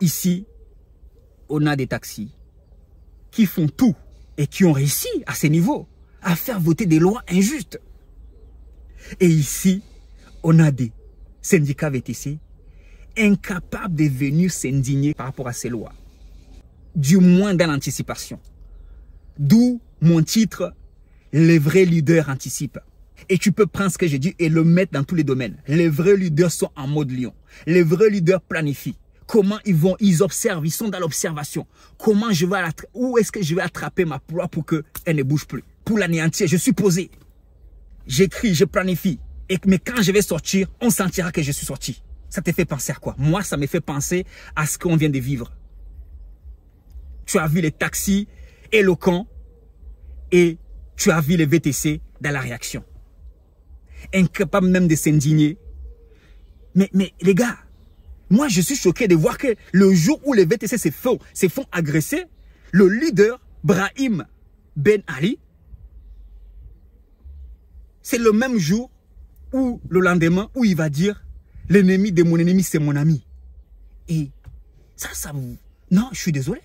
Ici, on a des taxis qui font tout et qui ont réussi à ces niveaux à faire voter des lois injustes. Et ici, on a des syndicats VTC incapables de venir s'indigner par rapport à ces lois. Du moins dans l'anticipation. D'où mon titre, les vrais leaders anticipent. Et tu peux prendre ce que j'ai dit et le mettre dans tous les domaines. Les vrais leaders sont en mode lion. Les vrais leaders planifient. Comment ils observent, ils sont dans l'observation. Comment je vais où est-ce que je vais attraper ma proie pour qu'elle ne bouge plus? Pour l'anéantir, je suis posé. J'écris, je planifie. Mais quand je vais sortir, on sentira que je suis sorti. Ça te fait penser à quoi? Moi, ça me fait penser à ce qu'on vient de vivre. Tu as vu les taxis éloquents et tu as vu les VTC dans la réaction. Incapables même de s'indigner. Mais les gars, moi je suis choqué de voir que le jour où les VTC se font agresser, le leader, Brahim Ben Ali, c'est le même jour ou le lendemain où il va dire l'ennemi de mon ennemi c'est mon ami. Et ça vous... Non, je suis désolé.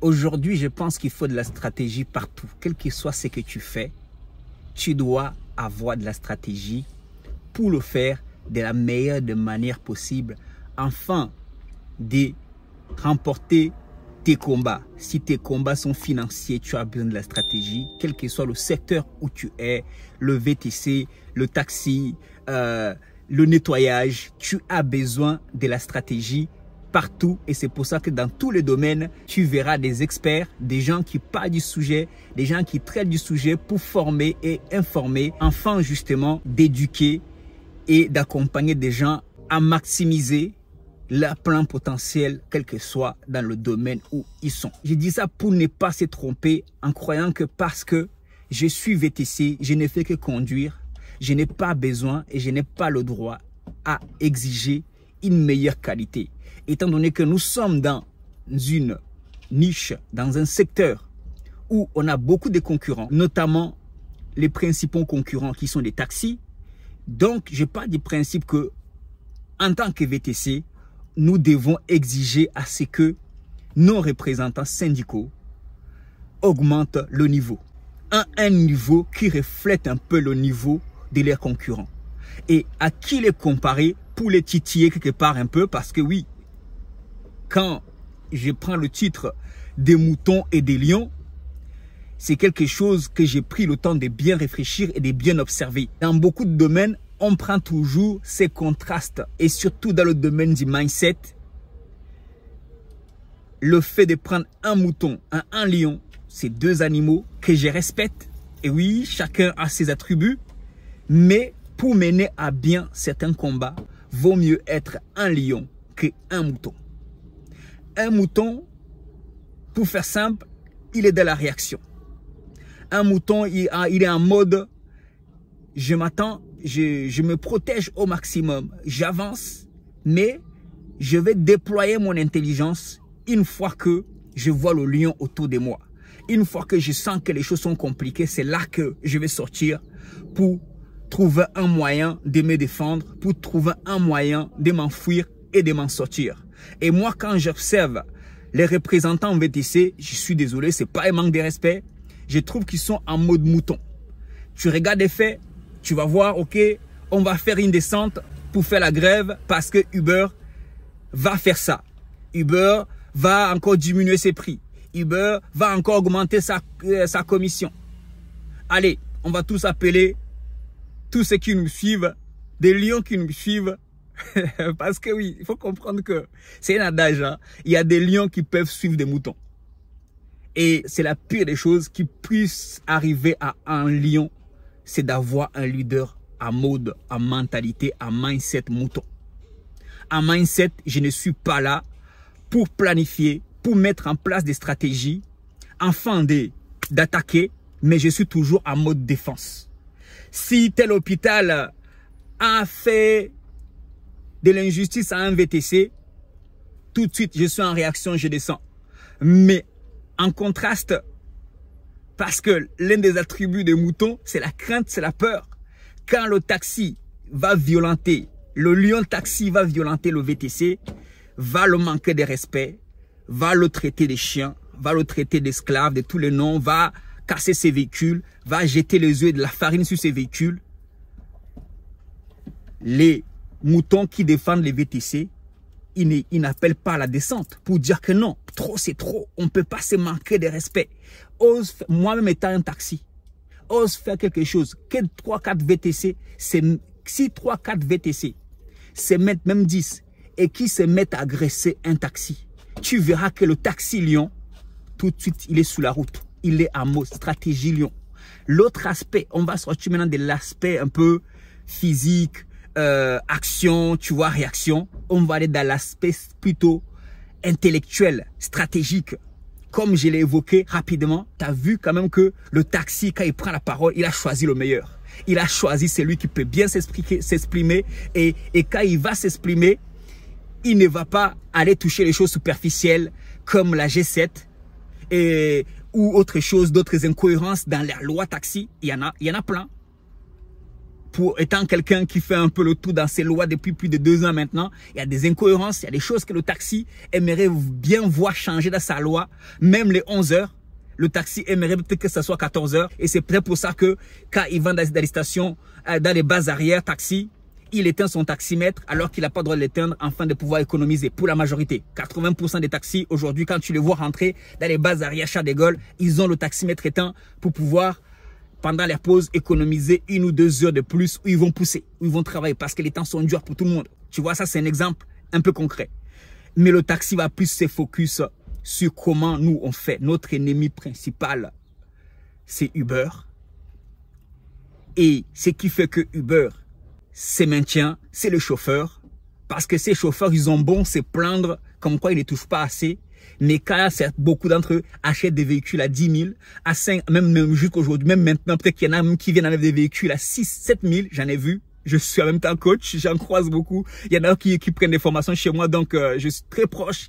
Aujourd'hui, je pense qu'il faut de la stratégie partout. Quel que soit ce que tu fais, tu dois avoir de la stratégie pour le faire de la meilleure manière possible, afin de remporter tes combats. Si tes combats sont financiers, tu as besoin de la stratégie, quel que soit le secteur où tu es, le VTC, le taxi, le nettoyage, tu as besoin de la stratégie partout. Et c'est pour ça que dans tous les domaines, tu verras des experts, des gens qui parlent du sujet, des gens qui traitent du sujet pour former et informer, afin justement d'éduquer et d'accompagner des gens à maximiser leur plein potentiel, quel que soit dans le domaine où ils sont. Je dis ça pour ne pas se tromper en croyant que parce que je suis VTC, je ne fais que conduire, je n'ai pas besoin et je n'ai pas le droit à exiger une meilleure qualité. Étant donné que nous sommes dans une niche, dans un secteur où on a beaucoup de concurrents, notamment les principaux concurrents qui sont les taxis. Donc, je pars du principe que, en tant que VTC, nous devons exiger à ce que nos représentants syndicaux augmentent le niveau. Un niveau qui reflète un peu le niveau de leurs concurrents. Et à qui les comparer pour les titiller quelque part un peu, parce que oui, quand je prends le titre des moutons et des lions, c'est quelque chose que j'ai pris le temps de bien réfléchir et de bien observer. Dans beaucoup de domaines, on prend toujours ces contrastes. Et surtout dans le domaine du mindset, le fait de prendre un mouton, un lion, c'est deux animaux que je respecte. Et oui, chacun a ses attributs. Mais pour mener à bien certains combats, vaut mieux être un lion qu'un mouton. Un mouton, pour faire simple, il est dans la réaction. Un mouton, il est en mode, je m'attends, je me protège au maximum. J'avance, mais je vais déployer mon intelligence une fois que je vois le lion autour de moi. Une fois que je sens que les choses sont compliquées, c'est là que je vais sortir pour trouver un moyen de me défendre, pour trouver un moyen de m'enfuir et de m'en sortir. Et moi, quand j'observe les représentants VTC, je suis désolé, c'est pas un manque de respect. Je trouve qu'ils sont en mode mouton. Tu regardes les faits, tu vas voir, ok, on va faire une descente pour faire la grève parce que Uber va faire ça. Uber va encore diminuer ses prix. Uber va encore augmenter sa commission. Allez, on va tous appeler tous ceux qui nous suivent, des lions qui nous suivent. Parce que oui, il faut comprendre que c'est un adage. Hein? Il y a des lions qui peuvent suivre des moutons. Et c'est la pire des choses qui puisse arriver à un lion, c'est d'avoir un leader à mode, à mentalité, à mindset mouton. À mindset, je ne suis pas là pour planifier, pour mettre en place des stratégies, afin d'attaquer, mais je suis toujours en mode défense. Si tel hôpital a fait de l'injustice à un VTC, tout de suite, je suis en réaction, je descends. Mais en contraste, Parce que l'un des attributs des moutons, c'est la crainte, c'est la peur. Quand le taxi va violenter, le lion taxi va violenter le VTC, va le manquer de respect, va le traiter de chien, va le traiter d'esclave, de tous les noms, va casser ses véhicules, va jeter les œufs et de la farine sur ses véhicules. Les moutons qui défendent les VTC, ils n'appellent pas à la descente pour dire que non, trop c'est trop, on ne peut pas se manquer de respect. Moi-même étant un taxi, ose faire quelque chose, que 3-4 VTC, si 3-4 VTC se mettent, même 10, et qui se mettent à agresser un taxi, tu verras que le taxi lion, tout de suite, il est sous la route. Il est en mode stratégie lion. L'autre aspect, on va sortir maintenant de l'aspect un peu physique, action, tu vois, réaction. On va aller dans l'aspect plutôt intellectuel, stratégique. Comme je l'ai évoqué rapidement, tu as vu quand même que le taxi, quand il prend la parole, il a choisi le meilleur. Il a choisi celui qui peut bien s'exprimer et quand il va s'exprimer, il ne va pas aller toucher les choses superficielles comme la G7 ou autre chose, d'autres incohérences dans la loi taxi. Il y en a plein. Pour étant quelqu'un qui fait un peu le tout dans ces lois depuis plus de 2 ans maintenant, il y a des incohérences, il y a des choses que le taxi aimerait bien voir changer dans sa loi. Même les 11 heures, le taxi aimerait peut-être que ça soit 14 heures. Et c'est peut-être pour ça que quand il va dans les stations, dans les bases arrière taxi, il éteint son taximètre alors qu'il n'a pas le droit de l'éteindre afin de pouvoir économiser pour la majorité. 80% des taxis aujourd'hui, quand tu les vois rentrer dans les bases arrière Charles de Gaulle, ils ont le taximètre éteint pour pouvoir, pendant les pauses, économiser 1 ou 2 heures de plus où ils vont pousser, où ils vont travailler parce que les temps sont durs pour tout le monde. Tu vois, ça c'est un exemple un peu concret. Mais le taxi va plus se focus sur comment nous on fait. Notre ennemi principal, c'est Uber. Et ce qui fait que Uber se maintient, c'est le chauffeur. Parce que ces chauffeurs, ils ont bon se plaindre comme quoi ils ne touchent pas assez. Mais quand beaucoup d'entre eux achètent des véhicules à 10 000, à 5, même jusqu'aujourd'hui, même maintenant, peut-être qu'il y en a même qui viennent avec des véhicules à 6, 7 000, j'en ai vu. Je suis en même temps coach, j'en croise beaucoup. Il y en a qui prennent des formations chez moi, donc je suis très proche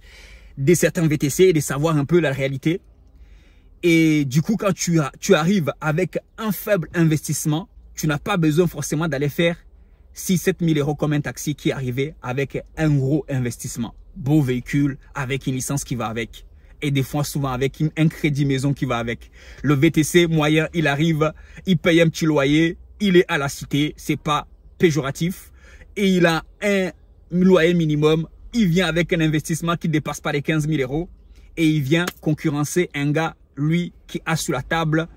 de certains VTC et de savoir un peu la réalité. Et du coup, quand tu arrives avec un faible investissement, tu n'as pas besoin forcément d'aller faire 6-7 000 euros comme un taxi qui est arrivé avec un gros investissement. Beau véhicule, avec une licence qui va avec. Et des fois, souvent avec un crédit maison qui va avec. Le VTC moyen, il arrive, il paye un petit loyer, il est à la cité, c'est pas péjoratif. Et il a un loyer minimum, il vient avec un investissement qui ne dépasse pas les 15 000 euros. Et il vient concurrencer un gars, lui, qui a sur la table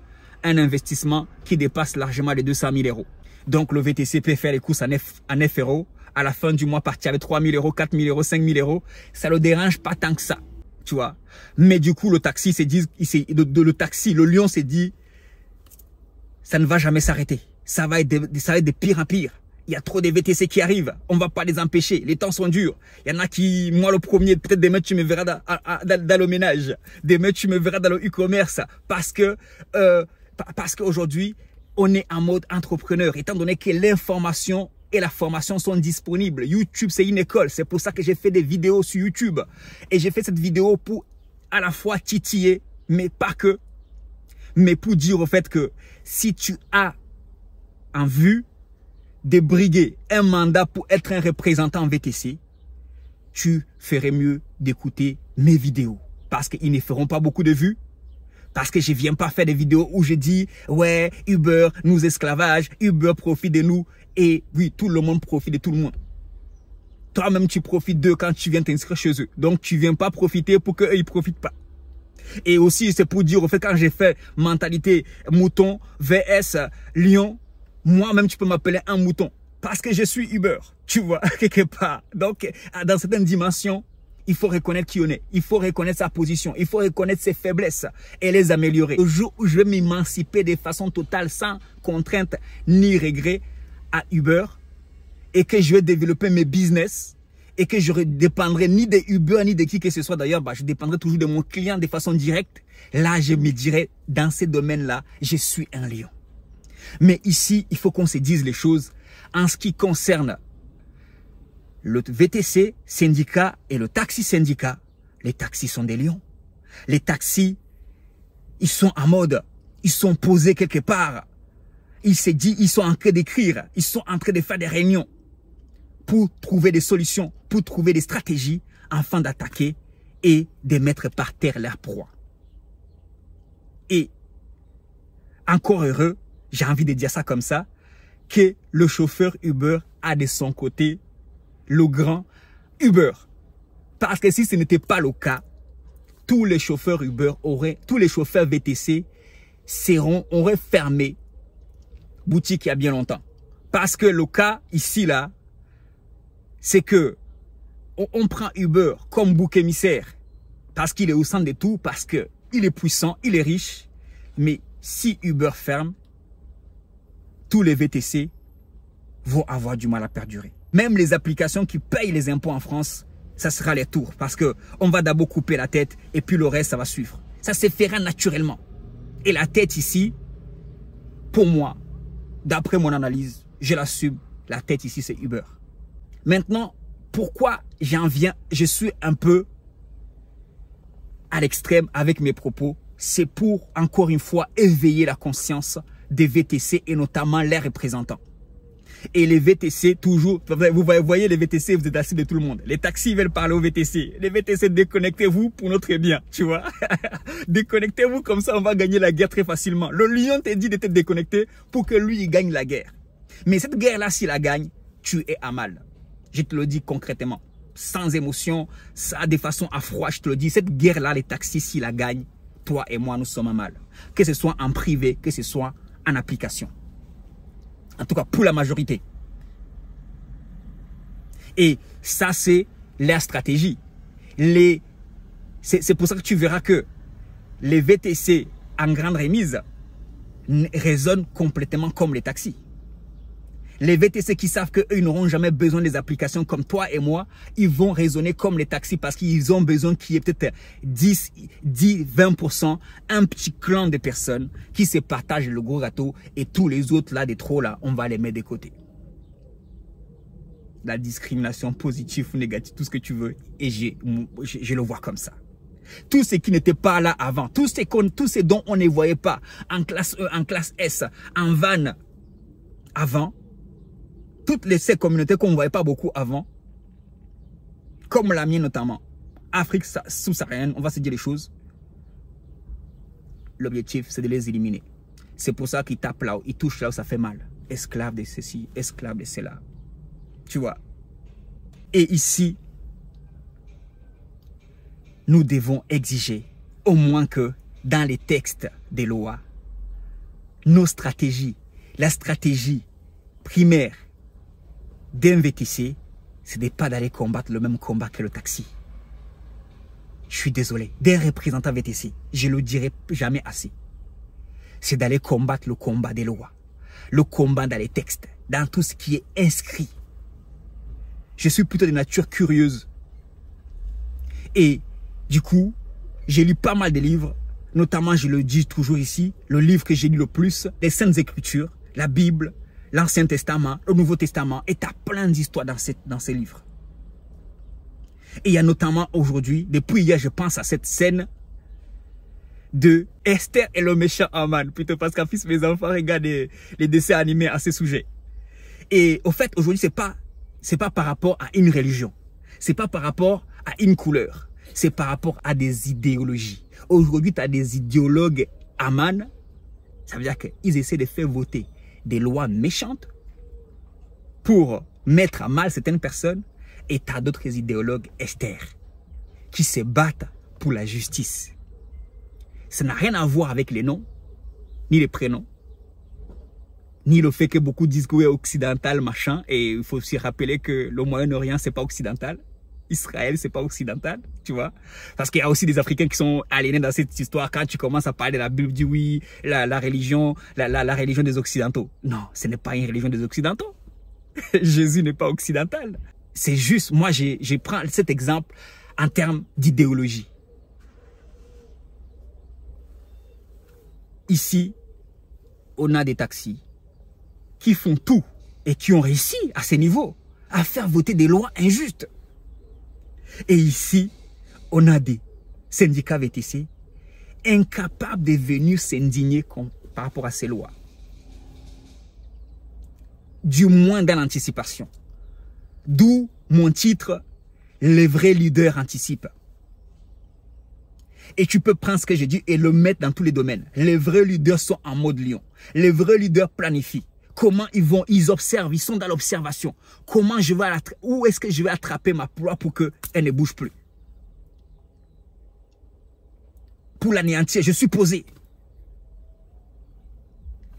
un investissement qui dépasse largement les 200 000 euros. Donc, le VTC peut faire les courses à 9 euros. À la fin du mois, partir avec 3 000 euros, 4 000 euros, 5 000 euros. Ça ne le dérange pas tant que ça. Tu vois. Mais du coup, le taxi s'est dit, le lion s'est dit, ça ne va jamais s'arrêter. Ça va être de pire en pire. Il y a trop de VTC qui arrivent. On ne va pas les empêcher. Les temps sont durs. Il y en a qui, moi le premier, peut-être demain tu me verras dans le ménage. Demain tu me verras dans le e-commerce. Parce qu'aujourd'hui, on est en mode entrepreneur. Étant donné que l'information et la formation sont disponibles. YouTube, c'est une école. C'est pour ça que j'ai fait des vidéos sur YouTube. Et j'ai fait cette vidéo pour à la fois titiller, mais pas que. Mais pour dire au fait que si tu as en vue de briguer un mandat pour être un représentant VTC, tu ferais mieux d'écouter mes vidéos. Parce qu'ils ne feront pas beaucoup de vues. Parce que je ne viens pas faire des vidéos où je dis, ouais, Uber nous esclavage, Uber profite de nous. Et oui, tout le monde profite de tout le monde. Toi-même, tu profites d'eux quand tu viens t'inscrire chez eux. Donc, tu ne viens pas profiter pour qu'eux, ils ne profitent pas. Et aussi, c'est pour dire, au fait, quand j'ai fait mentalité mouton, VS, lion, moi-même, tu peux m'appeler un mouton. Parce que je suis Uber, tu vois, quelque part. Donc, dans certaines dimensions, il faut reconnaître qui on est. Il faut reconnaître sa position. Il faut reconnaître ses faiblesses et les améliorer. Le jour où je vais m'émanciper de façon totale, sans contrainte ni regret à Uber, et que je vais développer mes business, et que je ne dépendrai ni de Uber, ni de qui que ce soit d'ailleurs, je dépendrai toujours de mon client de façon directe. Là, je me dirais, dans ces domaines-là, je suis un lion. Mais ici, il faut qu'on se dise les choses en ce qui concerne le VTC syndicat et le taxi syndicat. Les taxis sont des lions. Les taxis, ils sont en mode ils sont posés quelque part. Il s'est dit, ils sont en train d'écrire, ils sont en train de faire des réunions pour trouver des solutions, pour trouver des stratégies afin d'attaquer et de mettre par terre leur proie. Et encore heureux, j'ai envie de dire ça comme ça, que le chauffeur Uber a de son côté le grand Uber. Parce que si ce n'était pas le cas, tous les chauffeurs Uber tous les chauffeurs VTC auraient fermé boutique il y a bien longtemps. Parce que le cas ici là, c'est que on prend Uber comme bouc émissaire parce qu'il est au centre de tout, parce que il est puissant, il est riche. Mais si Uber ferme, tous les VTC vont avoir du mal à perdurer. Même les applications qui payent les impôts en France, ça sera les tours. Parce qu'on va d'abord couper la tête et puis le reste, ça va suivre. Ça se fera naturellement. Et la tête ici, pour moi, d'après mon analyse, je l'assume, la tête ici, c'est Uber. Maintenant, pourquoi je suis un peu à l'extrême avec mes propos? C'est pour, encore une fois, éveiller la conscience des VTC et notamment les représentants. Et les VTC, toujours, vous voyez les VTC, vous êtes assis de tout le monde. Les taxis veulent parler aux VTC. Les VTC, déconnectez-vous pour notre bien, tu vois. Déconnectez-vous, comme ça on va gagner la guerre très facilement. Le lion te dit de te déconnecter pour que lui, il gagne la guerre. Mais cette guerre-là, s'il la gagne, tu es à mal. Je te le dis concrètement, sans émotion, ça de façon à froid, je te le dis. Cette guerre-là, les taxis, s'ils la gagnent, toi et moi, nous sommes à mal. Que ce soit en privé, que ce soit en application. En tout cas, pour la majorité. Et ça, c'est leur stratégie. C'est pour ça que tu verras que les VTC en grande remise résonnent complètement comme les taxis. Les VTC qui savent qu'eux, ils n'auront jamais besoin des applications comme toi et moi, ils vont raisonner comme les taxis parce qu'ils ont besoin qu'il y ait peut-être 10, 20%, un petit clan de personnes qui se partagent le gros gâteau et tous les autres là, des trop là, on va les mettre de côté. La discrimination positive ou négative, tout ce que tu veux, et je le vois comme ça. Tout ce qui n'était pas là avant, tout ce dont on ne voyait pas en classe E, en classe S, en van avant, toutes ces communautés qu'on ne voyait pas beaucoup avant, comme la mienne notamment, Afrique sous-saharienne, on va se dire les choses. L'objectif, c'est de les éliminer. C'est pour ça qu'ils tapent là, ils touchent là où ça fait mal. Esclaves de ceci, esclaves de cela. Tu vois. Et ici, nous devons exiger, au moins que dans les textes des lois, nos stratégies, la stratégie primaire d'un VTC, c'est de pas d'aller combattre le même combat que le taxi. Je suis désolé. D'un représentant VTC, je le dirai jamais assez. C'est d'aller combattre le combat des lois. Le combat dans les textes, dans tout ce qui est inscrit. Je suis plutôt de nature curieuse. Et du coup, j'ai lu pas mal de livres. Notamment, je le dis toujours ici, le livre que j'ai lu le plus, les Saintes Écritures, la Bible, l'Ancien Testament, le Nouveau Testament, et tu as plein d'histoires dans ces livres. Et il y a notamment aujourd'hui, depuis hier, je pense à cette scène de Esther et le méchant Haman, plutôt parce qu'à fils mes enfants regardent les dessins animés à ce sujet. Et au fait, aujourd'hui, c'est pas par rapport à une religion, c'est pas par rapport à une couleur, c'est par rapport à des idéologies. Aujourd'hui, tu as des idéologues Haman, ça veut dire qu'ils essaient de faire voter des lois méchantes pour mettre à mal certaines personnes, et tu as d'autres idéologues Esther qui se battent pour la justice. Ça n'a rien à voir avec les noms, ni les prénoms, ni le fait que beaucoup disent que oui, occidental, machin, et il faut aussi rappeler que le Moyen-Orient, c'est pas occidental. Israël, c'est pas occidental, tu vois. Parce qu'il y a aussi des Africains qui sont aliénés dans cette histoire. Quand tu commences à parler de la Bible, dis oui, la religion des Occidentaux. Non, ce n'est pas une religion des Occidentaux. Jésus n'est pas occidental. C'est juste, moi, je prends cet exemple en termes d'idéologie. Ici, on a des taxis qui font tout et qui ont réussi à ce niveau à faire voter des lois injustes. Et ici, on a des syndicats VTC incapable de venir s'indigner par rapport à ces lois. Du moins dans l'anticipation. D'où mon titre, les vrais leaders anticipent. Et tu peux prendre ce que j'ai dit et le mettre dans tous les domaines. Les vrais leaders sont en mode lion. Les vrais leaders planifient. Comment ils observent, ils sont dans l'observation. Où est-ce que je vais attraper ma proie pour qu'elle ne bouge plus? Pour l'anéantir, je suis posé.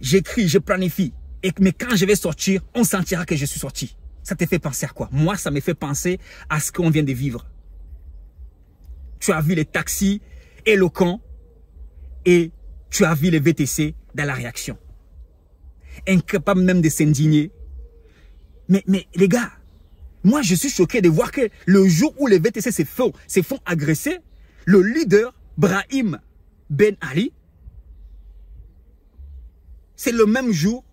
J'écris, je planifie. Mais quand je vais sortir, on sentira que je suis sorti. Ça te fait penser à quoi? Moi, ça me fait penser à ce qu'on vient de vivre. Tu as vu les taxis éloquents et tu as vu les VTC dans la réaction. Incapables même de s'indigner. Mais les gars, moi je suis choqué de voir que le jour où les VTC se font agresser, le leader, Brahim Ben Ali, c'est le même jour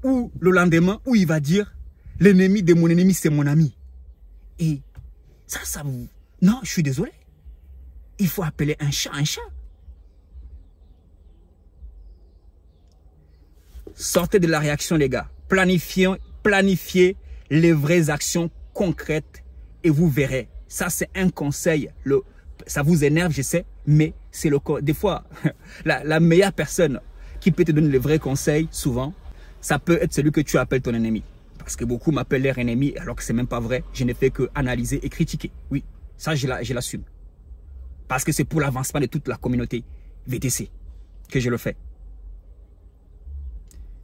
ou le lendemain où il va dire l'ennemi de mon ennemi c'est mon ami. Et ça vous... Non, je suis désolé. Il faut appeler un chat un chat. Sortez de la réaction, les gars. Planifiez les vraies actions concrètes et vous verrez. Ça, c'est un conseil. Ça vous énerve, je sais, mais c'est le cas. Des fois, la meilleure personne qui peut te donner les vrais conseils, souvent, ça peut être celui que tu appelles ton ennemi. Parce que beaucoup m'appellent leur ennemi, alors que c'est même pas vrai. Je ne fais que analyser et critiquer. Oui, ça, je l'assume. Parce que c'est pour l'avancement de toute la communauté VTC que je le fais.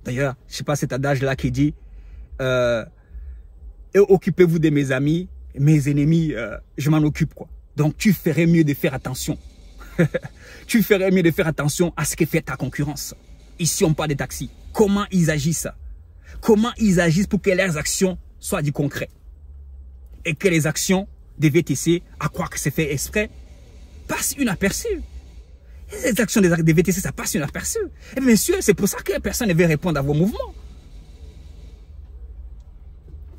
D'ailleurs, je ne sais pas cet adage-là qui dit occupez-vous de mes amis, mes ennemis, je m'en occupe, quoi. Donc, tu ferais mieux de faire attention. Tu ferais mieux de faire attention à ce que fait ta concurrence. Ici, on parle des taxis. Comment ils agissent? Comment ils agissent pour que leurs actions soient du concret? Et que les actions des VTC, à quoi que c'est fait exprès, passent inaperçues. Les actions des VTC, ça passe inaperçu. Et bien sûr, c'est pour ça que personne ne veut répondre à vos mouvements.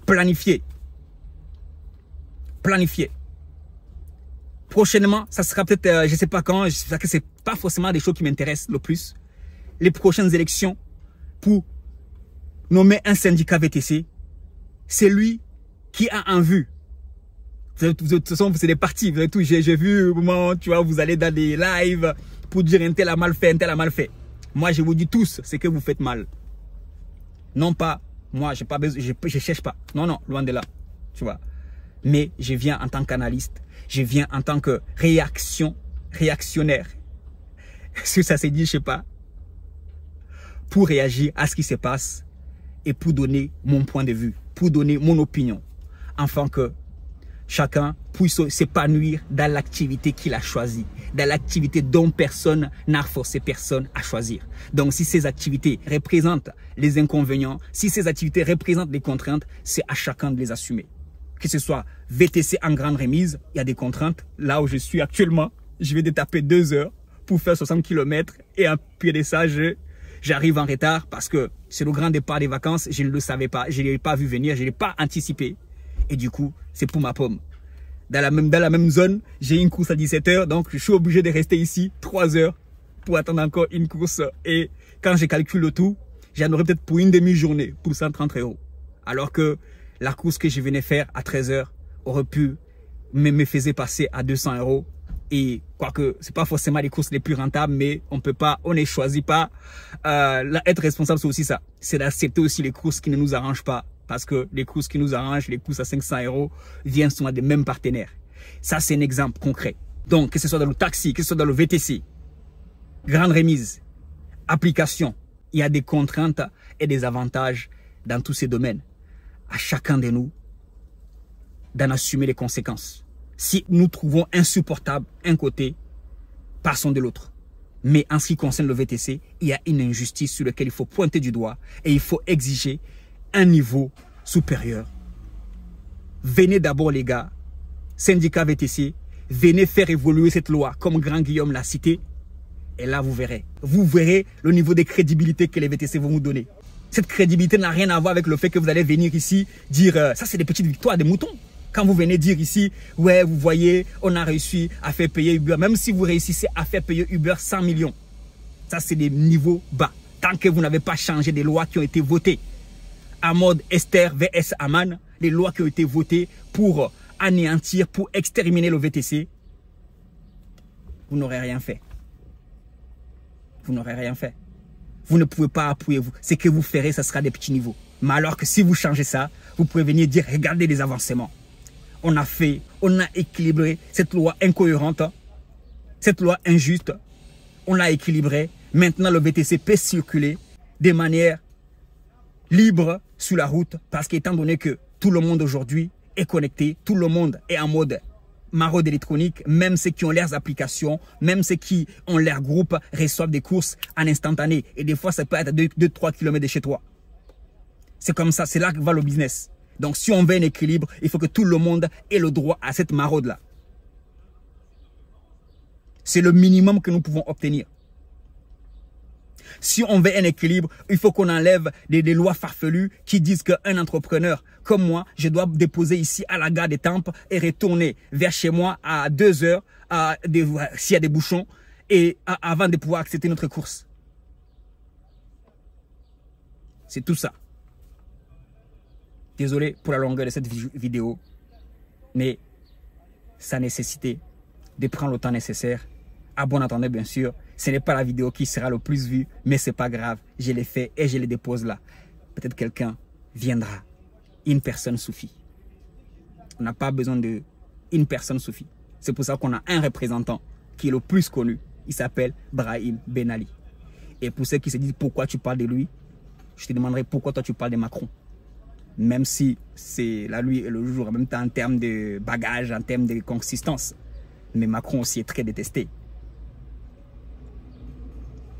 Planifiez. Planifiez. Prochainement, ça sera peut-être, je ne sais pas quand, je sais que ce n'est pas forcément des choses qui m'intéressent le plus. Les prochaines élections pour nommer un syndicat VTC, c'est lui qui a en vue. De toute façon, c'est des partis. J'ai vu au moment, tu vois, vous allez dans des lives pour dire un tel a mal fait, un tel a mal fait. Moi, je vous dis tous, c'est que vous faites mal. Non pas, moi, j'ai pas besoin, je cherche pas. Non, non, loin de là. Tu vois. Mais je viens en tant qu'analyste. Je viens en tant que réactionnaire. Est-ce que ça s'est dit, je sais pas. Pour réagir à ce qui se passe et pour donner mon point de vue, pour donner mon opinion. Afin que chacun puisse s'épanouir dans l'activité qu'il a choisie, dans l'activité dont personne n'a forcé personne à choisir. Donc si ces activités représentent les inconvénients, si ces activités représentent des contraintes, c'est à chacun de les assumer. Que ce soit VTC en grande remise, il y a des contraintes. Là où je suis actuellement, je vais détaper 2 heures pour faire 60 km et en plus de ça, j'arrive en retard parce que c'est le grand départ des vacances, je ne le savais pas, je ne l'ai pas vu venir, je ne l'ai pas anticipé. Et du coup, c'est pour ma pomme. Dans la même zone, j'ai une course à 17 h, donc je suis obligé de rester ici 3 heures pour attendre encore une course. Et quand je calcule le tout, j'en aurais peut-être pour une demi-journée pour 130 €. Alors que la course que je venais faire à 13 h aurait pu me faisait passer à 200 €. Et quoique c'est pas forcément les courses les plus rentables, mais on peut pas, on ne choisit pas. Être responsable, c'est aussi ça. C'est d'accepter aussi les courses qui ne nous arrangent pas. Parce que les courses qui nous arrangent, les courses à 500 €, viennent souvent des mêmes partenaires. Ça, c'est un exemple concret. Donc, que ce soit dans le taxi, que ce soit dans le VTC, grande remise, application, il y a des contraintes et des avantages dans tous ces domaines. À chacun de nous d'en assumer les conséquences. Si nous trouvons insupportable un côté, passons de l'autre. Mais en ce qui concerne le VTC, il y a une injustice sur laquelle il faut pointer du doigt et il faut exiger un niveau supérieur. Venez d'abord les gars, syndicat VTC, venez faire évoluer cette loi comme Grand Guillaume l'a cité. Et là vous verrez le niveau de crédibilité que les VTC vont vous donner. Cette crédibilité n'a rien à voir avec le fait que vous allez venir ici dire ça c'est des petites victoires des moutons. Quand vous venez dire ici, ouais, vous voyez, on a réussi à faire payer Uber. Même si vous réussissez à faire payer Uber 100 millions, ça c'est des niveaux bas. Tant que vous n'avez pas changé des lois qui ont été votées en mode Esther vs Aman, les lois qui ont été votées pour anéantir, pour exterminer le VTC, vous n'aurez rien fait. Vous n'aurez rien fait. Vous ne pouvez pas appuyer vous. Ce que vous ferez, ce sera des petits niveaux. Mais alors que si vous changez ça, vous pouvez venir dire, regardez les avancements. On a équilibré cette loi incohérente, cette loi injuste. On l'a équilibré. Maintenant, le VTC peut circuler de manière libre sur la route parce qu'étant donné que tout le monde aujourd'hui est connecté, tout le monde est en mode maraude électronique, même ceux qui ont leurs applications, même ceux qui ont leur groupe reçoivent des courses en instantané. Et des fois, ça peut être 2-3 km de chez toi. C'est comme ça, c'est là que va le business. Donc, si on veut un équilibre, il faut que tout le monde ait le droit à cette maraude-là. C'est le minimum que nous pouvons obtenir. Si on veut un équilibre, il faut qu'on enlève des lois farfelues qui disent qu'un entrepreneur comme moi, je dois déposer ici à la gare des Tempes et retourner vers chez moi à 2 heures s'il y a des bouchons et avant de pouvoir accepter notre course. C'est tout ça. Désolé pour la longueur de cette vidéo, mais ça nécessitait de prendre le temps nécessaire. À bon entendeur, bien sûr, ce n'est pas la vidéo qui sera le plus vue, mais c'est pas grave. Je l'ai fait et je les dépose là. Peut-être quelqu'un viendra. Une personne suffit. On n'a pas besoin d'une personne suffit. C'est pour ça qu'on a un représentant qui est le plus connu. Il s'appelle Brahim Ben Ali. Et pour ceux qui se disent pourquoi tu parles de lui, je te demanderai pourquoi toi tu parles de Macron. Même si c'est la nuit et le jour, en même temps en termes de bagage, en termes de consistance. Mais Macron aussi est très détesté.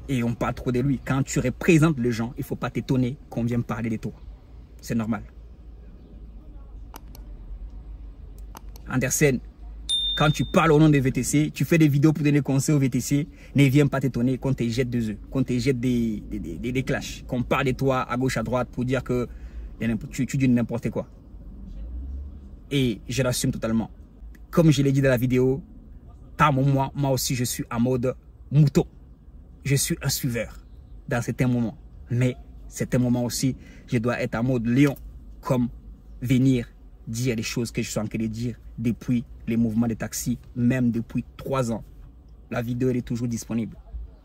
Et on parle trop de lui. Quand tu représentes les gens, il ne faut pas t'étonner qu'on vienne parler de toi. C'est normal. Andersen, quand tu parles au nom des VTC, tu fais des vidéos pour donner conseils aux VTC, ne viens pas t'étonner qu'on te jette des œufs, qu'on te jette des clashs, qu'on parle de toi à gauche, à droite pour dire que tu dis n'importe quoi. Et je l'assume totalement. Comme je l'ai dit dans la vidéo, moi aussi je suis en mode mouton. Je suis un suiveur dans certains moments. Mais certains moments aussi, je dois être en mode lion. Comme venir dire les choses que je suis en train de dire depuis les mouvements de taxi, même depuis 3 ans. La vidéo elle est toujours disponible.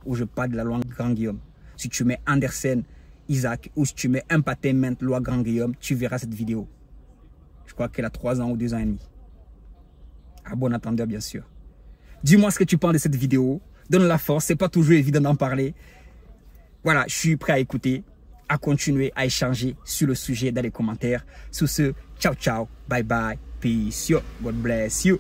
Où je parle de la loi Grand Guillaume. Si tu mets Andersen, Isaac, ou si tu mets Entertainment, loi Grand Guillaume, tu verras cette vidéo. Je crois qu'elle a 3 ans ou 2 ans et demi. À bon entendeur, bien sûr. Dis-moi ce que tu penses de cette vidéo. Donne la force, c'est pas toujours évident d'en parler. Voilà, je suis prêt à écouter, à continuer à échanger sur le sujet dans les commentaires. Sur ce, ciao ciao, bye bye, peace, yo, God bless you.